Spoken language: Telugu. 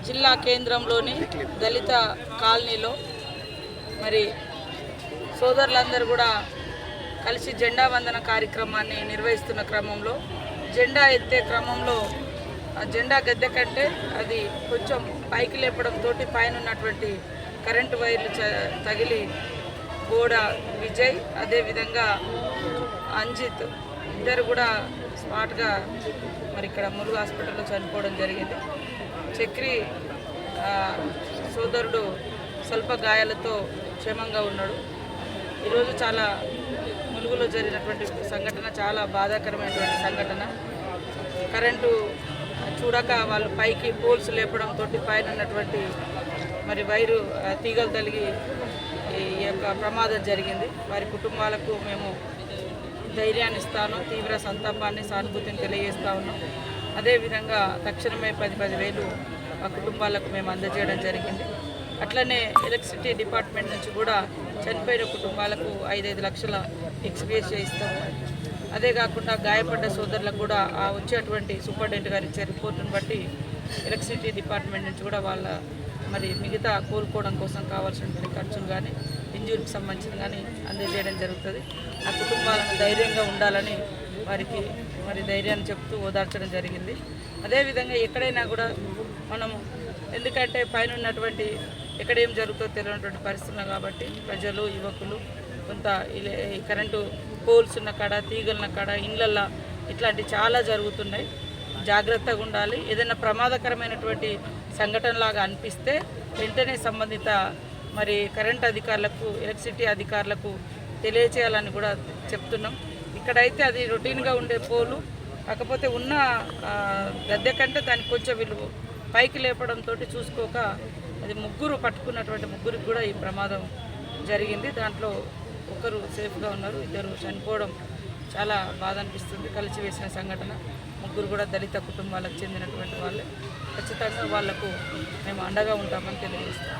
జిల్లా కేంద్రంలోని దళిత కాలనీలో మరి సోదరులందరూ కూడా కలిసి జెండా వందన కార్యక్రమాన్ని నిర్వహిస్తున్న క్రమంలో జెండా ఎత్తే క్రమంలో ఆ జెండా గద్దె కంటే అది కొంచెం పైకి లేపడంతో పైన ఉన్నటువంటి కరెంటు వైర్లు తగిలి గోడ విజయ్ అదేవిధంగా అంజిత్ ఇద్దరు కూడా స్మార్ట్గా మరి ఇక్కడ ములుగు హాస్పిటల్లో చనిపోవడం జరిగింది. చక్రి సోదరుడు స్వల్ప గాయాలతో క్షేమంగా ఉన్నాడు. ఈరోజు చాలా ములుగులో జరిగినటువంటి సంఘటన చాలా బాధాకరమైనటువంటి సంఘటన. కరెంటు చూడక వాళ్ళు పైకి పోల్స్ లేపడంతో పైన ఉన్నటువంటి మరి వైరు తీగలు తగిలి ఈ యొక్క ప్రమాదం జరిగింది. వారి కుటుంబాలకు మేము ధైర్యాన్ని ఇస్తాను, తీవ్ర సంతాపాన్ని సానుభూతిని తెలియజేస్తా ఉన్నాం. అదేవిధంగా తక్షణమే 10,000 ఆ కుటుంబాలకు మేము అందజేయడం జరిగింది. అట్లనే ఎలక్ట్రిసిటీ డిపార్ట్మెంట్ నుంచి కూడా చనిపోయిన కుటుంబాలకు 5 లక్షల ఎక్స్‌గ్రేషియా ఇస్తాము. అదే కాకుండా గాయపడ్డ సోదరులకు కూడా వచ్చేటువంటి సూపరింటెండెంట్ గారు ఇచ్చే రిపోర్టును బట్టి ఎలక్ట్రిసిటీ డిపార్ట్మెంట్ నుంచి కూడా వాళ్ళ మరి మిగతా కోలుకోవడం కోసం కావాల్సినటువంటి ఖర్చులు కానీ ఇంజూరీకి సంబంధించిన కానీ అందజేయడం జరుగుతుంది. ఆ కుటుంబాలను ధైర్యంగా ఉండాలని వారికి మరి ధైర్యాన్ని చెప్తూ ఓదార్చడం జరిగింది. అదేవిధంగా ఎక్కడైనా కూడా మనము ఎందుకంటే పైన ఉన్నటువంటి ఎక్కడేం జరుగుతుందో తెలియనటువంటి పరిస్థితులు కాబట్టి ప్రజలు యువకులు కొంత ఈ కరెంటు పోల్స్ ఉన్న కాడ తీగలున్న కాడ ఇళ్ళల్లో ఇట్లాంటి చాలా జరుగుతున్నాయి. జాగ్రత్తగా ఉండాలి. ఏదైనా ప్రమాదకరమైనటువంటి సంఘటనలాగా అనిపిస్తే వెంటనే సంబంధిత మరి కరెంట్ అధికారులకు ఎలక్ట్రిసిటీ అధికారులకు తెలియచేయాలని కూడా చెప్తున్నాం. ఇక్కడైతే అది రొటీన్గా ఉండే పోలు, కాకపోతే ఉన్న గద్దె కంటే దానికి కొంచెం వీళ్ళు పైకి లేపడంతో చూసుకోక అది పట్టుకున్నటువంటి ముగ్గురికి కూడా ఈ ప్రమాదం జరిగింది. దాంట్లో ఒకరు సేఫ్గా ఉన్నారు, 2 చనిపోవడం చాలా బాధ అనిపిస్తుంది. కలిసి వేసిన సంఘటన. ముగ్గురు కూడా దళిత కుటుంబాలకు చెందినటువంటి వాళ్ళే. ఖచ్చితంగా వాళ్లకు మేము అండగా ఉంటామని తెలియజేస్తాం.